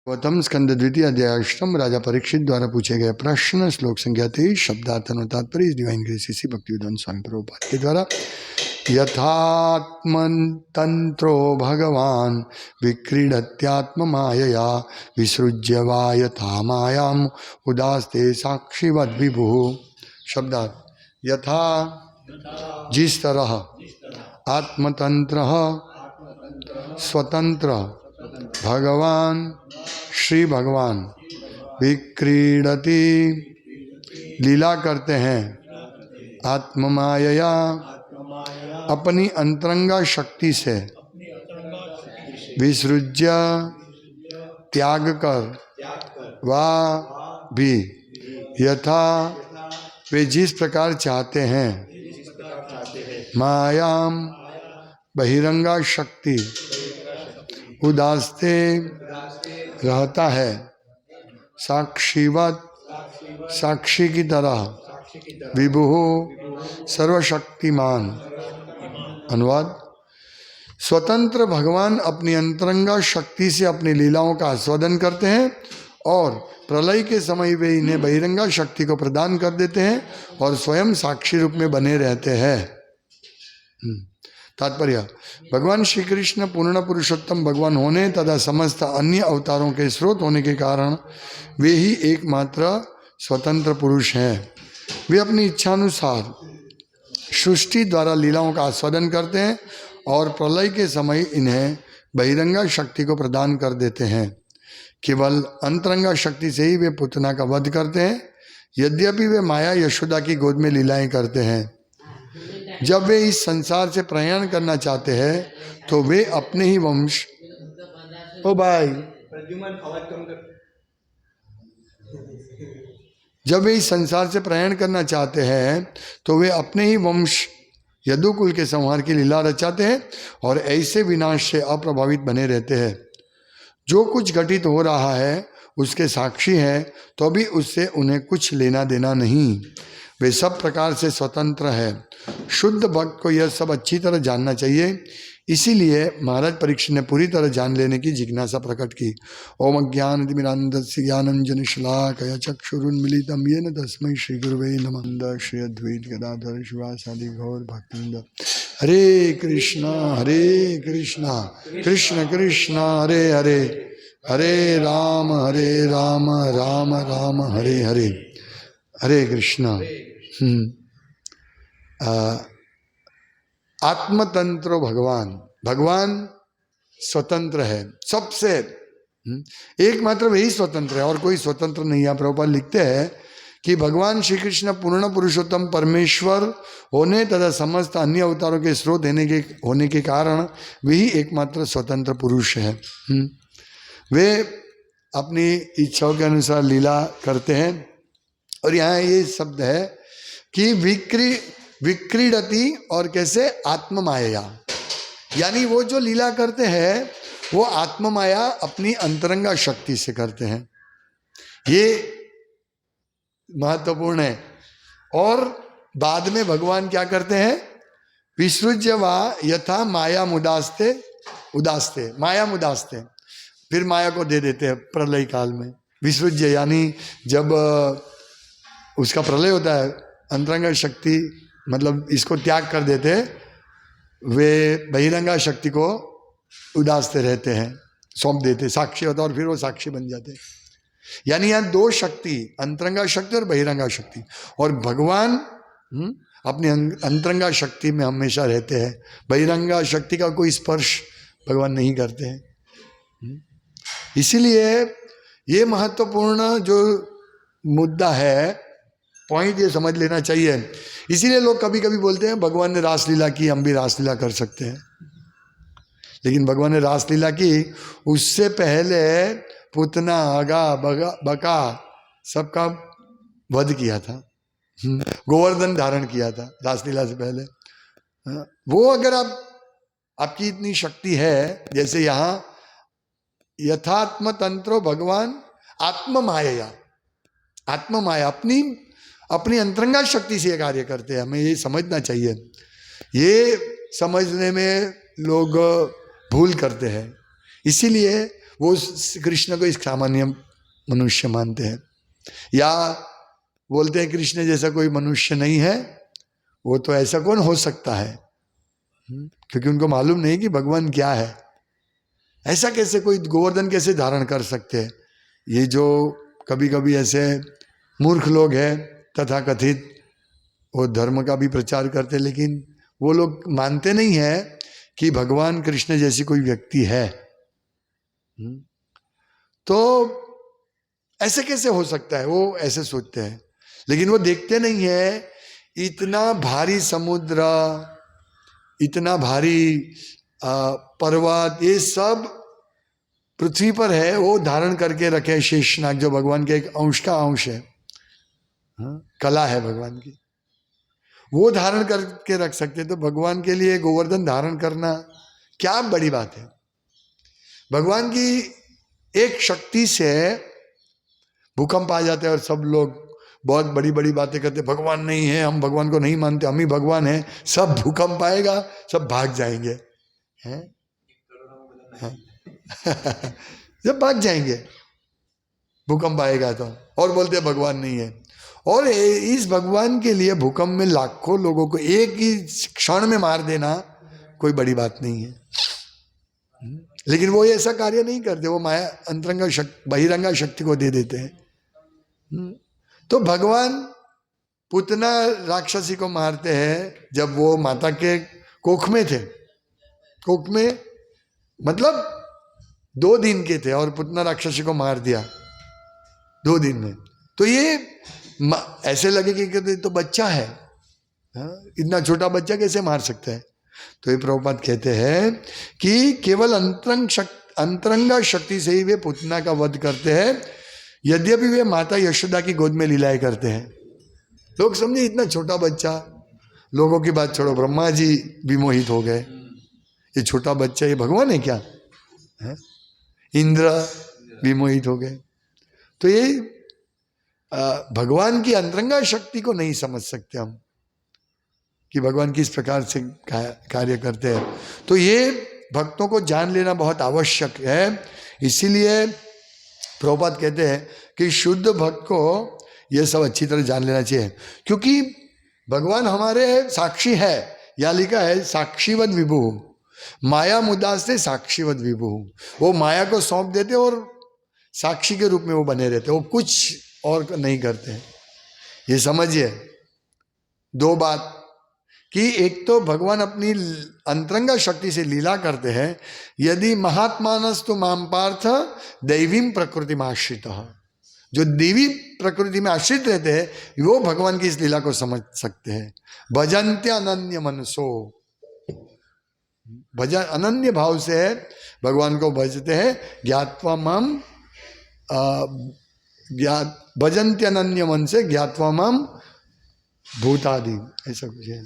गौतम स्कंद द्वितीय अध्याय अष्टम राजा परीक्षित द्वारा पूछे गए प्रश्न श्लोक संख्या 23 शब्दार्थन और तात्पर्य डिवाइन ग्रेस इसी भक्तिवेदांत स्वामी प्रभुपाद के द्वारा। यथात्मतंत्रो भगवान विक्रीडत्यात्म मायया विसृज्य वा यथा मायाम उदास्ते साक्षीवद विभु। शब्दार्थ यथा जिस तरह आत्मतंत्र स्वतंत्र भगवान श्री भगवान विक्रीडति लीला करते हैं आत्ममायया अपनी अंतरंगा शक्ति से विसृज्य त्याग कर वा भी यथा वे जिस प्रकार चाहते हैं मायाम बहिरंगा शक्ति उदास्ते रहता है साक्षीवत साक्षी की तरह विभु सर्वशक्तिमान। अनुवाद स्वतंत्र भगवान अपनी अंतरंगा शक्ति से अपनी लीलाओं का आस्वादन करते हैं और प्रलय के समय वे इन्हें बहिरंगा शक्ति को प्रदान कर देते हैं और स्वयं साक्षी रूप में बने रहते हैं। तात्पर्य भगवान श्री कृष्ण पूर्ण पुरुषोत्तम भगवान होने तथा समस्त अन्य अवतारों के स्रोत होने के कारण वे ही एकमात्र स्वतंत्र पुरुष हैं। वे अपनी इच्छानुसार सृष्टि द्वारा लीलाओं का आस्वादन करते हैं और प्रलय के समय इन्हें बहिरंगा शक्ति को प्रदान कर देते हैं। केवल अंतरंगा शक्ति से ही वे पुतना का वध करते हैं। यद्यपि वे माया यशोदा की गोद में लीलाएं करते हैं। जब वे इस संसार से प्रयाण करना चाहते हैं तो वे अपने ही वंश जब वे इस संसार से प्रयाण करना चाहते हैं तो वे अपने ही वंश यदुकुल के संहार की लीला रचाते हैं और ऐसे विनाश से अप्रभावित बने रहते हैं। जो कुछ घटित हो रहा है उसके साक्षी हैं तो भी उससे उन्हें कुछ लेना देना नहीं। वे सब प्रकार से स्वतंत्र है। शुद्ध भक्त को यह सब अच्छी तरह जानना चाहिए। इसीलिए महाराज परीक्षित ने पूरी तरह जान लेने की जिज्ञासा प्रकट की। ओम अज्ञानतिमिरान्धस्य ज्ञानाञ्जनशलाकया चक्षुरुन्मीलितं येन तस्मै श्री गुरुवे नमः। श्री अद्वैत गदाधर शिवासादि गौर भक्तवृंद। हरे कृष्णा कृष्ण कृष्ण हरे हरे हरे राम राम राम हरे हरे। हरे कृष्णा। आत्मतंत्रो भगवान भगवान स्वतंत्र है सबसे। एकमात्र वही स्वतंत्र है और कोई स्वतंत्र नहीं है। प्रभुपाद लिखते हैं कि भगवान श्री कृष्ण पूर्ण पुरुषोत्तम परमेश्वर होने तथा समस्त अन्य अवतारों के स्रोत होने के कारण वही एकमात्र स्वतंत्र पुरुष है। वे अपनी इच्छाओं के अनुसार लीला करते हैं। और यहाँ ये शब्द है कि विक्रीडति और कैसे आत्ममाया, यानी वो जो लीला करते हैं वो आत्ममाया अपनी अंतरंगा शक्ति से करते हैं। ये महत्वपूर्ण है। और बाद में भगवान क्या करते हैं? विसृज्य वा यथा माया उदास्ते माया मुदास्ते, फिर माया को दे देते हैं प्रलय काल में। विसृज्य यानी जब उसका प्रलय होता है अंतरंगा शक्ति मतलब इसको त्याग कर देते हैं, वे बहिरंगा शक्ति को उदासते रहते हैं, सौंप देते, साक्षी होता और फिर वो साक्षी बन जाते। यानी यहाँ दो शक्ति, अंतरंगा शक्ति और बहिरंगा शक्ति। और भगवान अपनी अंतरंगा शक्ति में हमेशा रहते हैं। बहिरंगा शक्ति का कोई स्पर्श भगवान नहीं करते हैं। इसीलिए ये महत्वपूर्ण जो मुद्दा है, पॉइंट ये समझ लेना चाहिए। इसीलिए लोग कभी कभी बोलते हैं भगवान ने रासलीला की, हम भी रासलीला कर सकते हैं। लेकिन भगवान ने रासलीला की, उससे पहले पुतना अगा बका सबका वध किया था, गोवर्धन धारण किया था रासलीला से पहले। वो अगर आपकी इतनी शक्ति है, जैसे यहाँ यथात्म तंत्रो भगवान आत्ममाया अपनी अंतरंगा शक्ति से कार्य करते हैं। हमें ये समझना चाहिए। ये समझने में लोग भूल करते हैं। इसीलिए वो कृष्ण को इस सामान्य मनुष्य मानते हैं, या बोलते हैं कृष्ण जैसा कोई मनुष्य नहीं है, वो तो ऐसा कौन हो सकता है, क्योंकि उनको मालूम नहीं कि भगवान क्या है। ऐसा कैसे कोई गोवर्धन कैसे धारण कर सकते हैं। ये जो कभी कभी ऐसे मूर्ख लोग हैं तथाकथित, वो धर्म का भी प्रचार करते, लेकिन वो लोग मानते नहीं है कि भगवान कृष्ण जैसी कोई व्यक्ति है। तो ऐसे कैसे हो सकता है, वो ऐसे सोचते हैं, लेकिन वो देखते नहीं है इतना भारी समुद्र, इतना भारी पर्वत, ये सब पृथ्वी पर है, वो धारण करके रखे शेषनाग, जो भगवान के एक अंश का अंश है, कला है भगवान की, वो धारण करके रख सकते। तो भगवान के लिए गोवर्धन धारण करना क्या बड़ी बात है। भगवान की एक शक्ति से भूकंप आ जाते हैं और सब लोग बहुत बड़ी बड़ी बातें करते, भगवान नहीं है, हम भगवान को नहीं मानते, हम ही भगवान हैं, सब भूकंप आएगा, सब भाग जाएंगे, हैं? जब भाग जाएंगे भूकंप आएगा तो, और बोलते भगवान नहीं है। और इस भगवान के लिए भूकंप में लाखों लोगों को एक ही क्षण में मार देना कोई बड़ी बात नहीं है, लेकिन वो ऐसा कार्य नहीं करते, वो माया अंतरंगा शक्ति बहिरंगा शक्ति को दे देते हैं। तो भगवान पुतना राक्षसी को मारते हैं जब वो माता के कोख में थे, कोख में मतलब 2 दिन के थे, और पुतना राक्षसी को मार दिया 2 दिन में। तो ये ऐसे लगे कि तो बच्चा है, इतना छोटा बच्चा कैसे मार सकता है। तो ये प्रभुपाद कहते हैं कि केवल अंतरंगा शक्ति से ही वे पुतना का वध करते हैं, यद्यपि वे माता यशोदा की गोद में लीलाएं करते हैं। लोग समझे इतना छोटा बच्चा, लोगों की बात छोड़ो, ब्रह्मा जी विमोहित हो गए, ये छोटा बच्चा ये भगवान है क्या, है? इंद्र विमोहित हो गए। तो ये भगवान की अंतरंगा शक्ति को नहीं समझ सकते हम कि भगवान किस प्रकार से कार्य करते हैं। तो ये भक्तों को जान लेना बहुत आवश्यक है। इसीलिए प्रभुपाद कहते हैं कि शुद्ध भक्त को ये सब अच्छी तरह जान लेना चाहिए, क्योंकि भगवान हमारे साक्षी है। यहाँ लिखा है साक्षीवद विभु, माया मुदास्ते साक्षीवद विभु। वो माया को सौंप देते और साक्षी के रूप में वो बने रहते, वो कुछ और नहीं करते। ये समझिए 2 बात, कि एक तो भगवान अपनी अंतरंगा शक्ति से लीला करते हैं, यदि महात्मानस्तु माम पार्थ दैवीं प्रकृति में आश्रित, जो देवी प्रकृति में आश्रित रहते हैं वो भगवान की इस लीला को समझ सकते हैं। भजन्त्य अनन्य मनसो, भजन अनन्य भाव से भगवान को भजते हैं। ज्ञात्वा माम भजन्त्य अनन्य मन से ज्ञात्वा माम भूतादि, ऐसा कुछ है।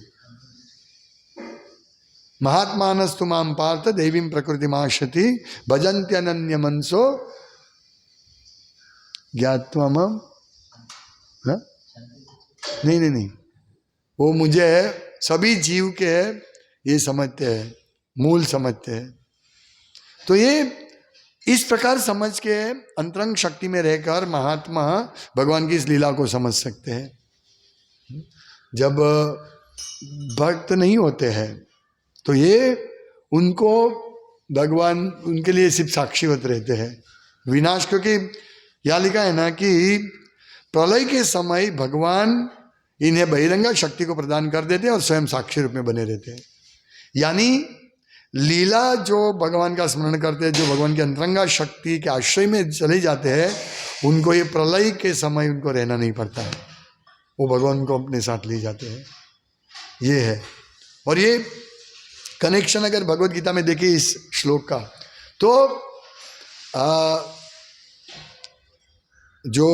महात्मानस्तु माम पार्थ दैवीं प्रकृति माशति भजन्त्य अनन्य मनसो ज्ञात्वा माम, नहीं, वो मुझे सभी जीव के ये समझते हैं, मूल समझते हैं। तो ये इस प्रकार समझ के अंतरंग शक्ति में रहकर महात्मा भगवान की इस लीला को समझ सकते हैं। जब भक्त नहीं होते हैं तो ये उनको भगवान उनके लिए सिर्फ साक्षीवत रहते हैं विनाश। क्योंकि यहाँ लिखा है ना कि प्रलय के समय भगवान इन्हें बहिरंगा शक्ति को प्रदान कर देते हैं और स्वयं साक्षी रूप में बने रहते हैं। यानी लीला जो भगवान का स्मरण करते हैं, जो भगवान की अंतरंगा शक्ति के आश्रय में चले जाते हैं, उनको ये प्रलय के समय उनको रहना नहीं पड़ता है, वो भगवान को अपने साथ ले जाते हैं। ये है। और ये कनेक्शन अगर भगवत गीता में देखिए इस श्लोक का, तो जो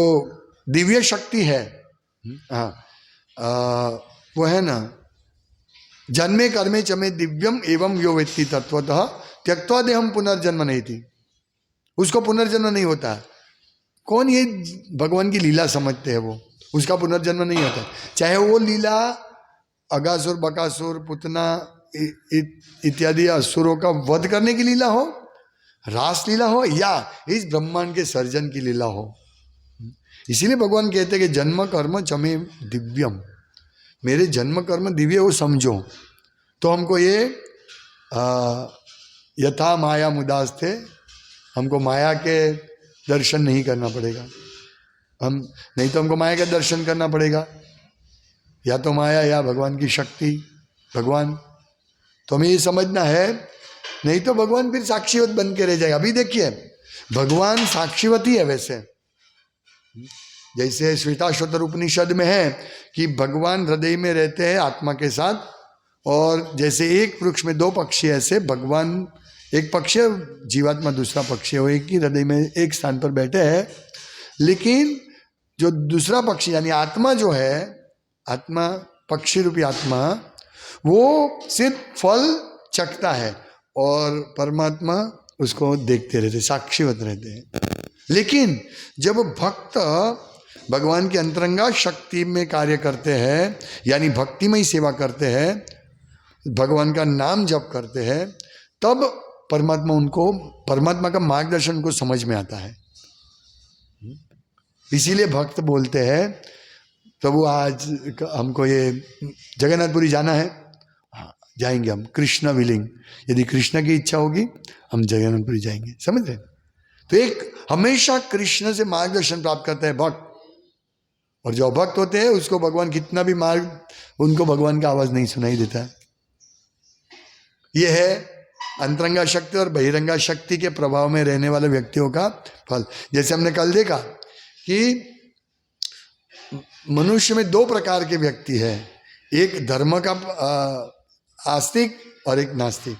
दिव्य शक्ति है, वो है ना, जन्मे कर्मे चमे दिव्यम एवं यो वेत्ति तत्वतः त्यक्त्वा देहम पुनर्जन्म नहीं थी, उसको पुनर्जन्म नहीं होता। कौन ये भगवान की लीला समझते हैं, वो उसका पुनर्जन्म नहीं होता। चाहे वो लीला अगासुर बकासुर पुतना इत्यादि असुरों का वध करने की लीला हो, रासलीला हो या इस ब्रह्मांड के सर्जन की लीला हो। इसीलिए भगवान कहते हैं कि जन्म कर्म चमे दिव्यम, मेरे जन्म कर्म दिव्य हो समझो। तो हमको ये यथा माया मुदास थे, हमको माया के दर्शन नहीं करना पड़ेगा। हम नहीं तो हमको माया का दर्शन करना पड़ेगा, या तो माया या भगवान की शक्ति, भगवान। तो हमें ये समझना है, नहीं तो भगवान फिर साक्षीवत बन के रह जाएगा। अभी देखिए भगवान साक्षीवत ही है वैसे, जैसे श्वेताश्वतर उपनिषद में है कि भगवान हृदय में रहते हैं आत्मा के साथ, और जैसे एक वृक्ष में दो पक्षी, ऐसे भगवान एक पक्षी जीवात्मा दूसरा पक्षी हो, एक ही हृदय में एक स्थान पर बैठे हैं। लेकिन जो दूसरा पक्षी यानी आत्मा जो है, आत्मा पक्षी रूपी आत्मा, वो सिर्फ फल चखता है और परमात्मा उसको देखते रहते, साक्षीवत रहते हैं। लेकिन जब भक्त भगवान की अंतरंगा शक्ति में कार्य करते हैं, यानी भक्ति में ही सेवा करते हैं, भगवान का नाम जप करते हैं, तब परमात्मा उनको, परमात्मा का मार्गदर्शन उनको समझ में आता है। इसीलिए भक्त बोलते हैं प्रभु आज हमको ये जगन्नाथपुरी जाना है, हाँ जाएंगे हम, कृष्ण विलिंग, यदि कृष्ण की इच्छा होगी हम जगन्नाथपुरी जाएंगे। समझ रहे? तो एक हमेशा कृष्ण से मार्गदर्शन प्राप्त करते हैं भक्त, और जो भक्त होते हैं उसको भगवान कितना भी मार्ग, उनको भगवान का आवाज नहीं सुनाई देता है। यह है अंतरंगा शक्ति और बहिरंगा शक्ति के प्रभाव में रहने वाले व्यक्तियों का फल। जैसे हमने कल देखा कि मनुष्य में दो प्रकार के व्यक्ति हैं, एक धर्म का आस्तिक और एक नास्तिक।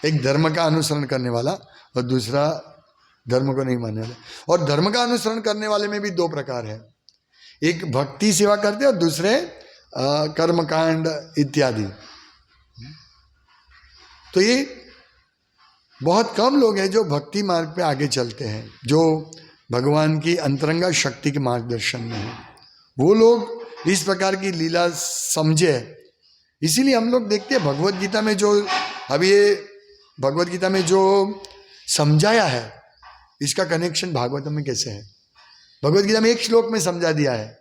एक धर्म का अनुसरण करने वाला और दूसरा धर्म को नहीं मानने वाला। और धर्म का अनुसरण करने वाले में भी दो प्रकार है, एक भक्ति सेवा करते और दूसरे कर्मकांड इत्यादि। तो ये बहुत कम लोग हैं जो भक्ति मार्ग पे आगे चलते हैं, जो भगवान की अंतरंगा शक्ति के मार्गदर्शन में है। वो लोग इस प्रकार की लीला समझे। इसीलिए हम लोग देखते हैं भगवत गीता में जो, अभी ये भगवत गीता में जो समझाया है, इसका कनेक्शन भागवत में कैसे है। भगवत गीता में एक श्लोक में समझा दिया है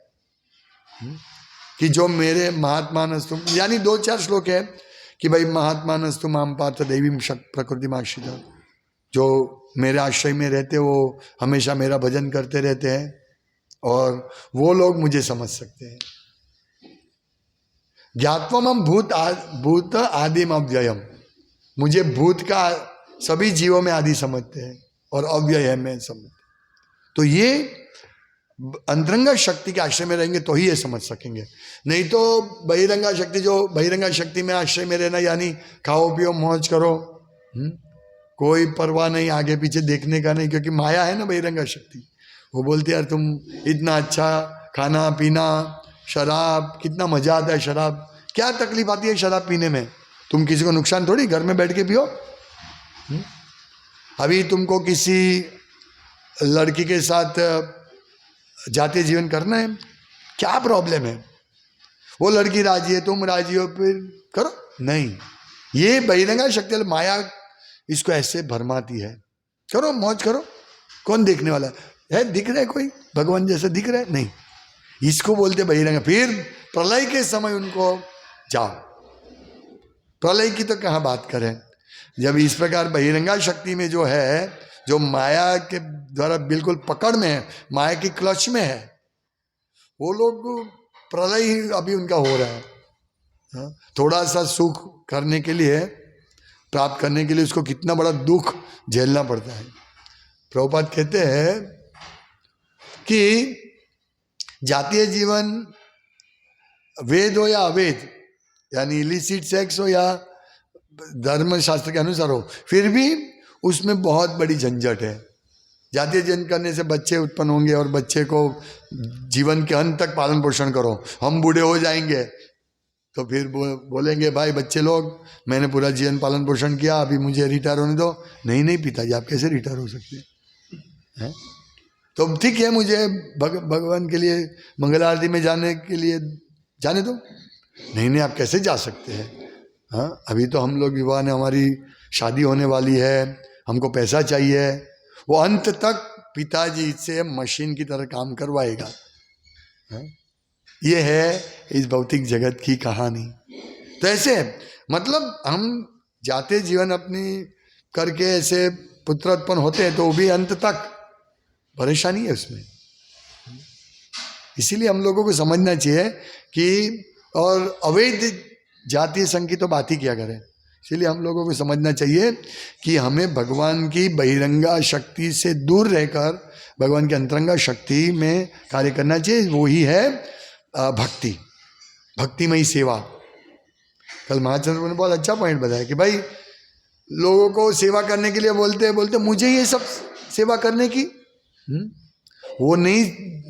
कि जो मेरे महात्मानस्तु, यानी दो चार श्लोक है कि भाई महात्मानस्तु माम पार्थ दैवीम प्रकृति माश्रिता, जो मेरे आश्रय में रहते वो हमेशा मेरा भजन करते रहते हैं और वो लोग मुझे समझ सकते हैं। ज्ञात्वम भूत आदिम अव्ययम, मुझे भूत का सभी जीवों में आदि समझते हैं और अव्यय में समझते। तो ये अंतरंगा शक्ति के आश्रय में रहेंगे तो ही ये समझ सकेंगे, नहीं तो बहिरंगा शक्ति, जो बहिरंगा शक्ति में आश्रय में रहना यानी खाओ पियो मौज करो, कोई परवाह नहीं आगे पीछे देखने का नहीं, क्योंकि माया है ना बहिरंगा शक्ति। वो बोलते यार तुम इतना अच्छा खाना पीना, शराब, कितना मजा आता है शराब, क्या तकलीफ आती है शराब पीने में, तुम किसी को नुकसान थोड़ी, घर में बैठ के पियो। अभी तुमको किसी लड़की के साथ जातीय जीवन करना है, क्या प्रॉब्लम है, वो लड़की राजी है, तुम राजी हो, फिर करो। नहीं, ये बहिरंगा शक्ति माया इसको ऐसे भरमाती है, करो मौज करो, कौन देखने वाला है, दिख रहा है कोई भगवान जैसे दिख रहा है, नहीं, इसको बोलते बहिरंगा। फिर प्रलय के समय उनको जाओ, प्रलय की तो कहाँ बात करें, जब इस प्रकार बहिरंगा शक्ति में जो है, जो माया के द्वारा बिल्कुल पकड़ में है, माया की क्लच में है, वो लोग प्रलय ही अभी उनका हो रहा है। थोड़ा सा सुख करने के लिए, प्राप्त करने के लिए उसको कितना बड़ा दुख झेलना पड़ता है। प्रभुपाद कहते हैं कि जातीय जीवन वेद हो या अवेद, यानी इलिसिट सेक्स हो या धर्म शास्त्र के अनुसार हो, फिर भी उसमें बहुत बड़ी झंझट है। जातीय जीवन करने से बच्चे उत्पन्न होंगे और बच्चे को जीवन के अंत तक पालन पोषण करो, हम बूढ़े हो जाएंगे तो फिर बोलेंगे भाई बच्चे लोग मैंने पूरा जीवन पालन पोषण किया, अभी मुझे रिटायर होने दो। नहीं नहीं पिताजी, आप कैसे रिटायर हो सकते हैं? तो ठीक है, मुझे भगवान के लिए मंगल आरती में जाने के लिए जाने दो। नहीं नहीं, आप कैसे जा सकते हैं? हाँ, अभी तो हम लोग विवाह ने, हमारी शादी होने वाली है, हमको पैसा चाहिए, वो अंत तक पिताजी से मशीन की तरह काम करवाएगा। ये है इस भौतिक जगत की कहानी। तो ऐसे मतलब हम जाते जीवन अपनी करके ऐसे पुत्र उत्पन्न होते हैं तो वो भी अंत तक परेशानी है उसमें। इसीलिए हम लोगों को समझना चाहिए कि, और अवैध जातीय संघ की तो बात ही क्या करें। इसीलिए हम लोगों को समझना चाहिए कि हमें भगवान की बहिरंगा शक्ति से दूर रहकर भगवान की अंतरंगा शक्ति में कार्य करना चाहिए। वो ही है भक्ति, भक्तिमयी सेवा। कल महाचंद्र ने बहुत अच्छा पॉइंट बताया कि भाई लोगों को सेवा करने के लिए बोलते मुझे ये सब सेवा करने की, वो नहीं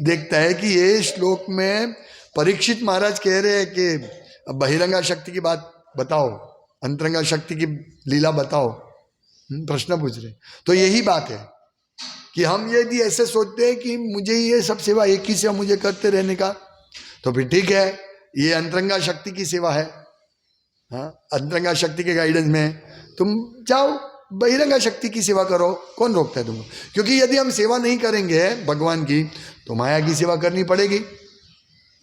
देखता है कि ये श्लोक में परीक्षित महाराज कह रहे हैं कि बहिरंगा शक्ति की बात बताओ, अंतरंगा शक्ति की लीला बताओ, प्रश्न पूछ रहे। तो यही बात है कि हम यदि ऐसे सोचते हैं कि मुझे ये सब सेवा एक ही सेवा मुझे करते रहने का, तो फिर ठीक है, ये अंतरंगा शक्ति की सेवा है। हाँ, अंतरंगा शक्ति के गाइडेंस में तुम जाओ बहिरंगा शक्ति की सेवा करो, कौन रोकता है तुमको? क्योंकि यदि हम सेवा नहीं करेंगे भगवान की तो माया की सेवा करनी पड़ेगी,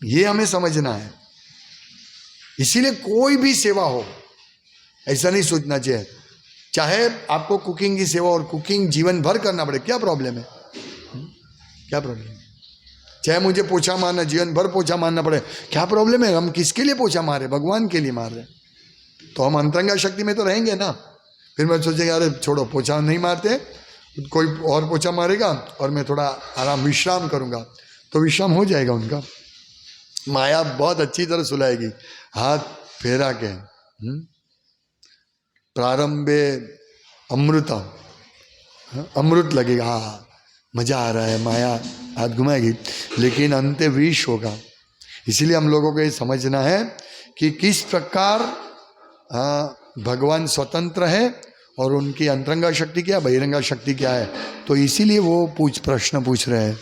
ये हमें समझना है। इसीलिए कोई भी सेवा हो ऐसा नहीं सोचना चाहिए, चाहे आपको कुकिंग की सेवा और कुकिंग जीवन भर करना पड़े, क्या प्रॉब्लम है? क्या प्रॉब्लम है? चाहे मुझे पोछा मारना, जीवन भर पोछा मारना पड़े, क्या प्रॉब्लम है? हम किसके लिए पोछा मार रहे? भगवान के लिए मार रहे, तो हम अंतरंगा शक्ति में तो रहेंगे ना। फिर मैं सोचेंगे अरे छोड़ो पोछा नहीं मारते, कोई और पोछा मारेगा और मैं थोड़ा आराम विश्राम करूंगा, तो विश्राम हो जाएगा उनका। माया बहुत अच्छी तरह सुलाएगी, हाथ फेरा के प्रारंभे अमृत, अमृत लगेगा, हाँ मजा आ रहा है, माया हाथ घुमाएगी, लेकिन अंत विष होगा। इसीलिए हम लोगों को ये समझना है कि किस प्रकार भगवान स्वतंत्र है और उनकी अंतरंगा शक्ति क्या, बहिरंगा शक्ति क्या है। तो इसीलिए वो प्रश्न पूछ रहे हैं।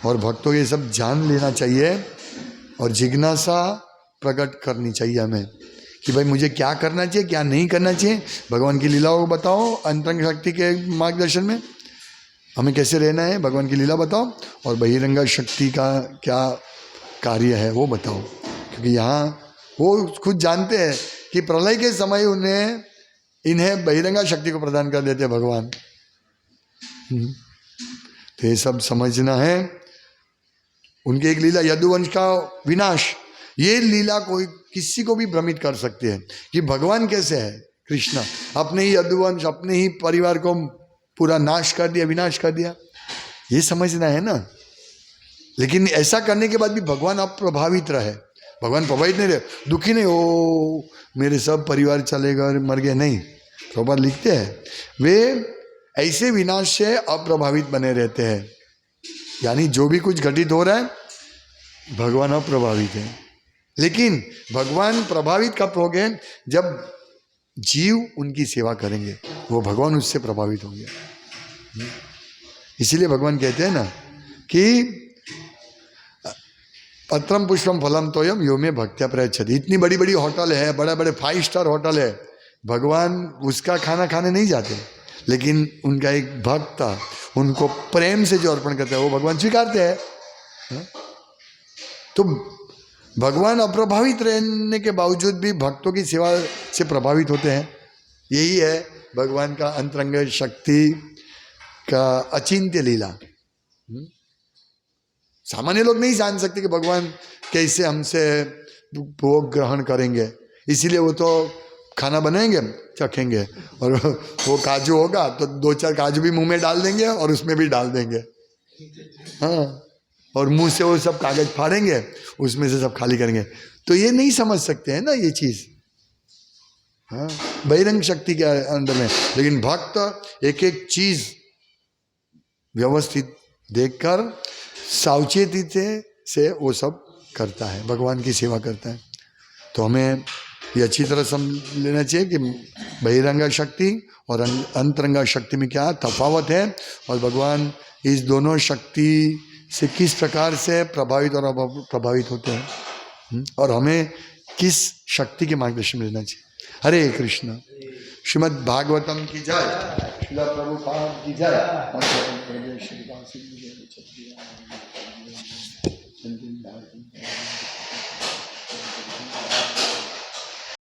और भक्तों ये सब जान लेना चाहिए और जिज्ञासा प्रकट करनी चाहिए हमें कि भाई मुझे क्या करना चाहिए, क्या नहीं करना चाहिए। भगवान की लीलाओं को बताओ, अंतरंग शक्ति के मार्गदर्शन में हमें कैसे रहना है, भगवान की लीला बताओ, और बहिरंगा शक्ति का क्या कार्य है वो बताओ। क्योंकि यहाँ वो खुद जानते हैं कि प्रलय के समय इन्हें बहिरंगा शक्ति को प्रदान कर देते हैं भगवान। तो ये सब समझना है। उनकी एक लीला यदुवंश का विनाश, ये लीला कोई किसी को भी भ्रमित कर सकती है कि भगवान कैसे है। कृष्ण अपने ही यदुवंश, अपने ही परिवार को पूरा नाश कर दिया, विनाश कर दिया, ये समझना है ना। लेकिन ऐसा करने के बाद भी भगवान अप्रभावित रहे, भगवान प्रभावित नहीं रहे, दुखी नहीं हो मेरे सब परिवार चले गए मर गए, नहीं। प्रभुपाद लिखते हैं वे ऐसे विनाश से अप्रभावित बने रहते हैं। यानी जो भी कुछ घटित हो रहा है भगवान अप्रभावित है। लेकिन भगवान प्रभावित कब होंगे? जब जीव उनकी सेवा करेंगे, वो भगवान उससे प्रभावित होंगे। इसीलिए भगवान कहते हैं ना कि पत्रम पुष्पम फलम तोयम यो में भक्त्या प्रयच्छति। इतनी बड़ी बड़ी होटल है, बड़े बड़े 5 स्टार होटल है, भगवान उसका खाना खाने नहीं जाते, लेकिन उनका एक भक्त उनको प्रेम से जो अर्पण करता है वो भगवान स्वीकारते हैं। तो भगवान अप्रभावित रहने के बावजूद भी भक्तों की सेवा से प्रभावित होते हैं। यही है भगवान का अंतरंग शक्ति का अचिंत्य लीला। सामान्य लोग नहीं जान सकते कि भगवान कैसे हमसे भोग ग्रहण करेंगे, इसीलिए वो तो खाना बनाएंगे, चखेंगे, और वो काजू होगा तो 2-4 काजू भी मुंह में डाल देंगे और उसमें भी डाल देंगे, हाँ, और मुंह से वो सब कागज फाड़ेंगे, उसमें से सब खाली करेंगे। तो ये नहीं समझ सकते हैं ना ये चीज़, हाँ, बहिरंग शक्ति के अंदर में। लेकिन भक्त एक एक चीज़ व्यवस्थित देखकर सावचेती से वो सब करता है, भगवान की सेवा करता है। तो हमें ये अच्छी तरह समझ लेना चाहिए कि बहिरंगा शक्ति और अंतरंगा शक्ति में क्या तफावत है, और भगवान इस दोनों शक्ति से किस प्रकार से प्रभावित और अप्रभावित होते हैं, और हमें किस शक्ति के मार्गदर्शन में रहना चाहिए। हरे कृष्ण। श्रीमद् भागवतम की जय, श्रील प्रभुपाद की जय। श्री